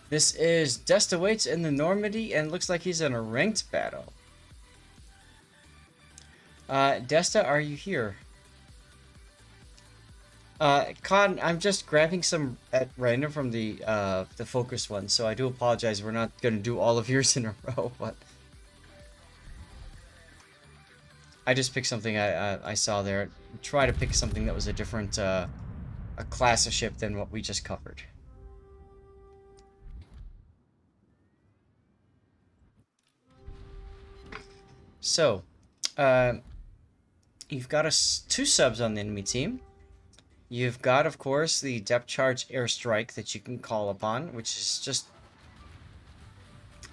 This is Desta waits in the Normandy and looks like he's in a ranked battle. Desta, are you here? Con, I'm just grabbing some at random from the focus one, so I do apologize. We're not gonna do all of yours in a row, but I just picked something I saw there. Try to pick something that was a different a class of ship than what we just covered. So, uh, you've got two subs on the enemy team. You've got, of course, the depth charge airstrike that you can call upon, which is just,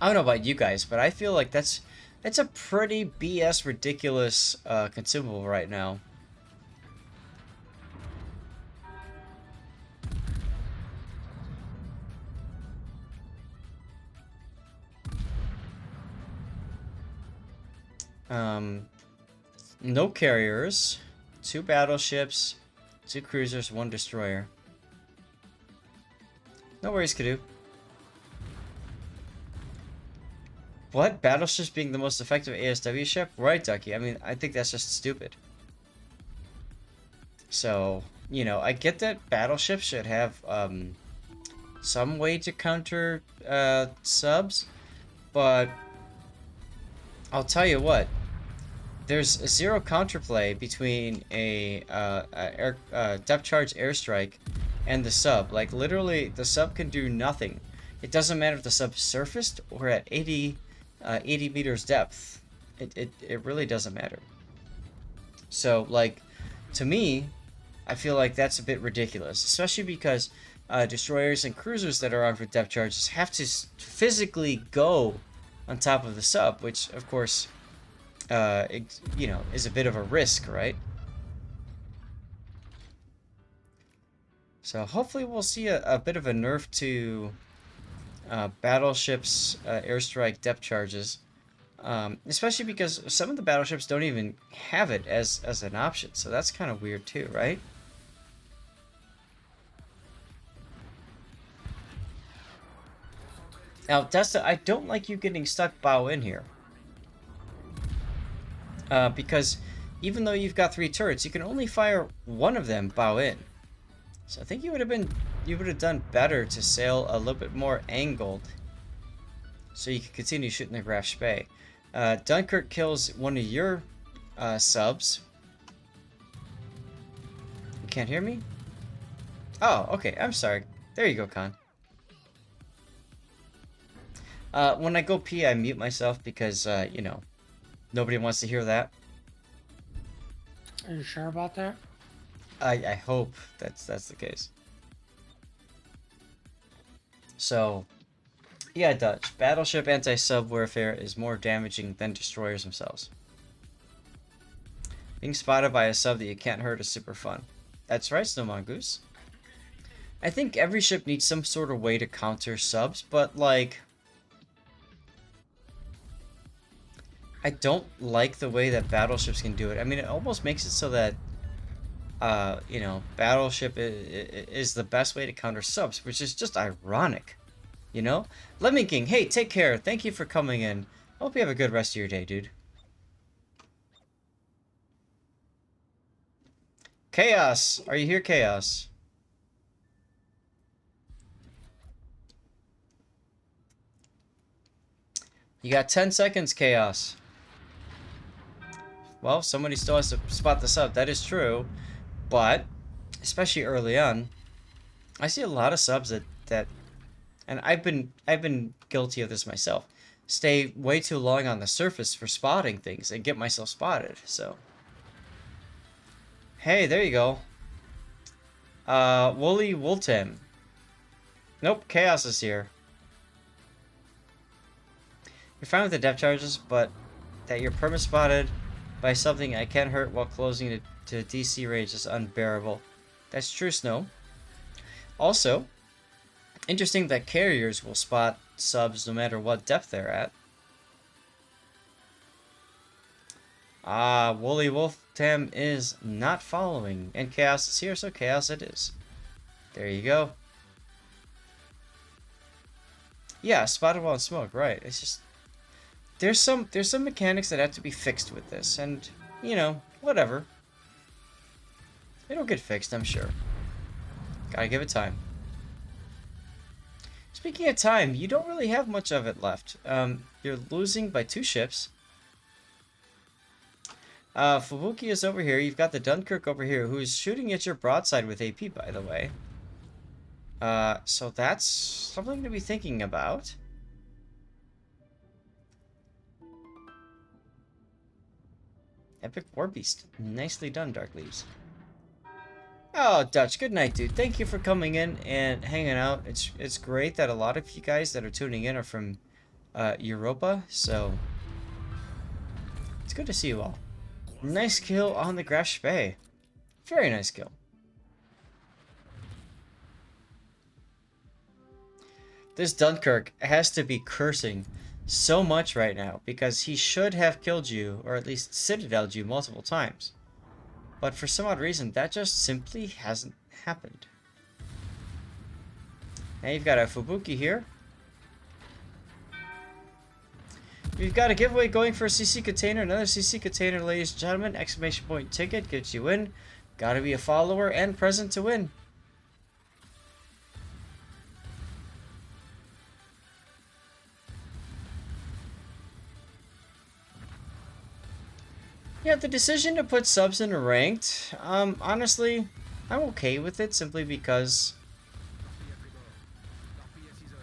I don't know about you guys, but I feel like that's a pretty BS ridiculous consumable right now. Um, no carriers, two battleships, two cruisers, one destroyer. No worries, Kadu. What? Battleships being the most effective ASW ship? Right, Ducky. I mean, I think that's just stupid. So, you know, I get that battleships should have some way to counter subs, but I'll tell you what, there's a zero counterplay between a depth charge airstrike and the sub. Like, literally, the sub can do nothing. It doesn't matter if the sub's surfaced or at 80 meters depth. It really doesn't matter. So, like, to me, I feel like that's a bit ridiculous, especially because destroyers and cruisers that are on for depth charges have to physically go on top of the sub, which, of course, you know, is a bit of a risk, right? So hopefully we'll see a bit of a nerf to battleships' airstrike depth charges, especially because some of the battleships don't even have it as an option, so that's kind of weird too, right? Now, Desta, I don't like you getting stuck bow in here. Because even though you've got three turrets, you can only fire one of them bow in. So I think you would have done better to sail a little bit more angled, so you can continue shooting the Graf Spee. Dunkirk kills one of your subs. You can't hear me? Oh, okay. I'm sorry. There you go, Khan. When I go pee, I mute myself because, you know, nobody wants to hear that. Are you sure about that? I hope that's the case. So, yeah, Dutch. Battleship anti-sub warfare is more damaging than destroyers themselves. Being spotted by a sub that you can't hurt is super fun. That's right, Snow Mongoose. I think every ship needs some sort of way to counter subs, but, like, I don't like the way that battleships can do it. I mean, it almost makes it so that, you know, battleship is the best way to counter subs, which is just ironic, you know? Lemon King, hey, take care. Thank you for coming in. Hope you have a good rest of your day, dude. Chaos, are you here, Chaos? You got 10 seconds, Chaos. Well, somebody still has to spot the sub. That is true, but especially early on, I see a lot of subs that, and I've been guilty of this myself. Stay way too long on the surface for spotting things and get myself spotted. So, hey, there you go. Wooly Woolton. Nope, Chaos is here. You're fine with the depth charges, but that you're perma spotted by something I can't hurt while closing to DC range is unbearable. That's true, Snow. Also, interesting that carriers will spot subs no matter what depth they're at. Woolly Wolf Tam is not following, and Chaos is here, so Chaos it is. There you go. Yeah, spotted while in smoke, right. It's just there's some mechanics that have to be fixed with this, and you know, whatever. It'll get fixed, I'm sure. Gotta give it time. Speaking of time, you don't really have much of it left. You're losing by 2 ships. Fubuki is over here. You've got the Dunkirk over here, who's shooting at your broadside with AP, by the way. So that's something to be thinking about. Epic War Beast. Nicely done, Dark Leaves. Oh, Dutch, good night, dude. Thank you for coming in and hanging out. It's great that a lot of you guys that are tuning in are from Europa, so it's good to see you all. Nice kill on the Graf Spee. Very nice kill. This Dunkirk has to be cursing so much right now because he should have killed you, or at least citadeled you multiple times. But for some odd reason, that just simply hasn't happened. Now you've got a Fubuki here. We've got a giveaway going for a CC container. Another CC container, ladies and gentlemen. Exclamation point ticket gets you in. Gotta be a follower and present to win. Yeah, the decision to put subs in ranked, honestly, I'm okay with it simply because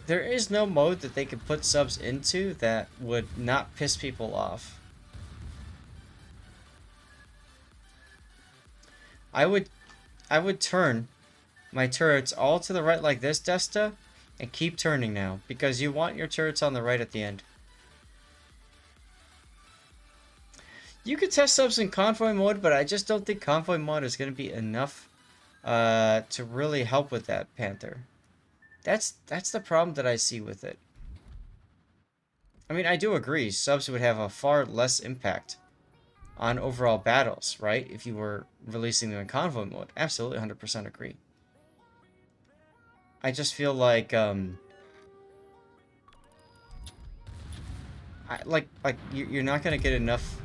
there is no mode that they could put subs into that would not piss people off. I would turn my turrets all to the right like this, Desta, and keep turning now, because you want your turrets on the right at the end. You could test subs in convoy mode, but I just don't think convoy mode is going to be enough to really help with that, Panther. That's the problem that I see with it. I mean, I do agree, subs would have a far less impact on overall battles, right? If you were releasing them in convoy mode. Absolutely, 100% agree. I just feel like, you're not going to get enough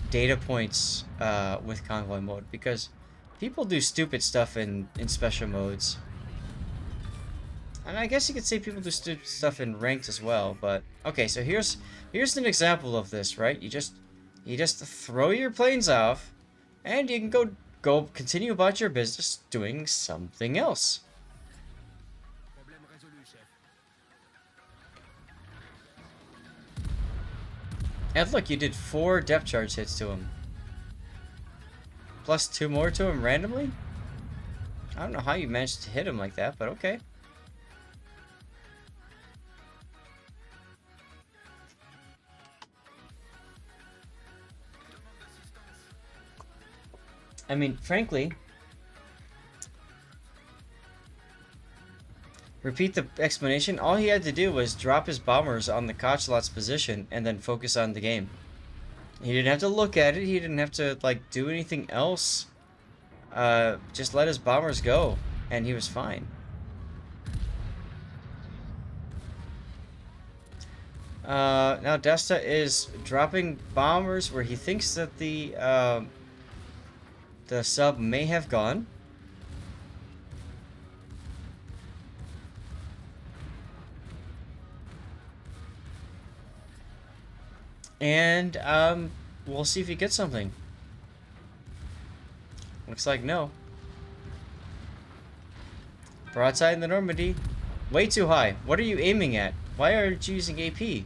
data points with convoy mode because people do stupid stuff in special modes. And I guess you could say people do stupid stuff in ranked as well, but okay, so here's an example of this, right? You just throw your planes off and you can go continue about your business doing something else. And look, you did 4 depth charge hits to him. Plus 2 more to him randomly? I don't know how you managed to hit him like that, but okay. I mean, frankly, repeat the explanation. All he had to do was drop his bombers on the Kochlot's position and then focus on the game. He didn't have to look at it. He didn't have to, like, do anything else. Just let his bombers go, and he was fine. Now Desta is dropping bombers where he thinks that the sub may have gone. And we'll see if he gets something. Looks like no. Broadside in the Normandie. Way too high. What are you aiming at? Why aren't you using AP?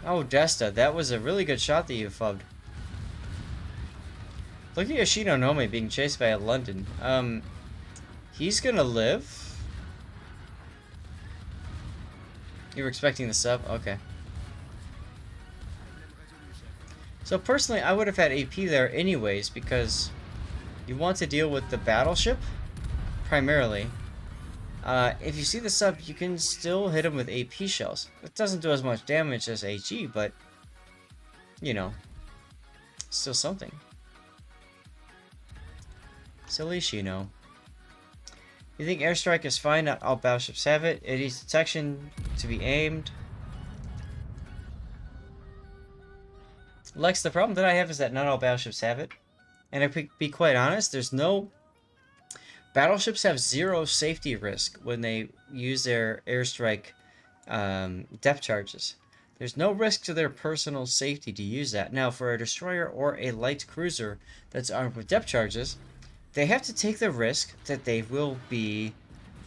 Oh, Desta, that was a really good shot that you fubbed. Look at Yoshino Nome being chased by a London. He's gonna live. You were expecting the sub? Okay. So personally, I would have had AP there anyways because you want to deal with the battleship primarily. If you see the sub, you can still hit him with AP shells. It doesn't do as much damage as HE, but you know, still something. Silly Shino. You think airstrike is fine? Not all battleships have it. It needs detection to be aimed. Lex, the problem that I have is that not all battleships have it. And to be quite honest, there's no... Battleships have zero safety risk when they use their airstrike depth charges. There's no risk to their personal safety to use that. Now, for a destroyer or a light cruiser that's armed with depth charges, they have to take the risk that they will be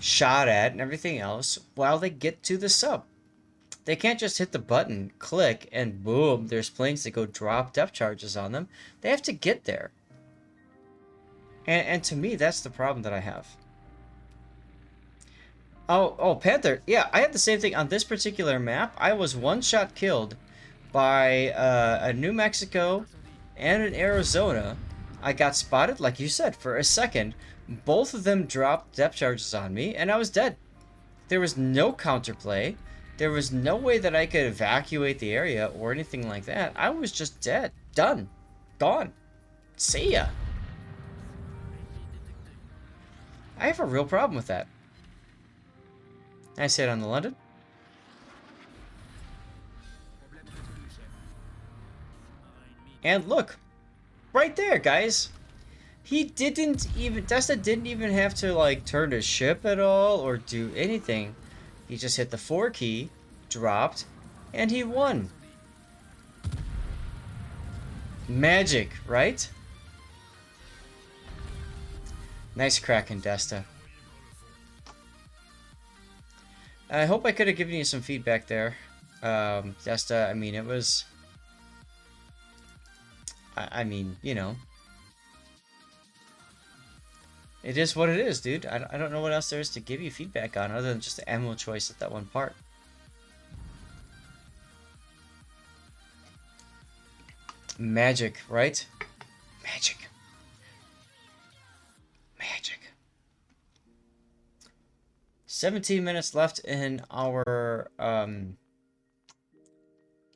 shot at and everything else while they get to the sub. They can't just hit the button, click, and boom, there's planes that go drop depth charges on them. They have to get there. And to me, that's the problem that I have. Oh, Panther. Yeah, I had the same thing on this particular map. I was one-shot killed by a New Mexico and an Arizona. I got spotted, like you said, for a second. Both of them dropped depth charges on me, and I was dead. There was no counterplay. There was no way that I could evacuate the area or anything like that. I was just dead. Done. Gone. See ya. I have a real problem with that. Nice hit on the London. And look. Right there, guys. He didn't even... Desta didn't even have to, like, turn his ship at all or do anything. He just hit the 4 key, dropped, and he won. Magic, right? Nice cracking, Desta. I hope I could have given you some feedback there. Desta, I mean, it was... I mean, you know. It is what it is, dude. I don't know what else there is to give you feedback on other than just the ammo choice at that one part. Magic, right? Magic. Magic. 17 minutes left in our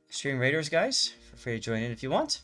Stream Raiders, guys. Feel free to join in if you want.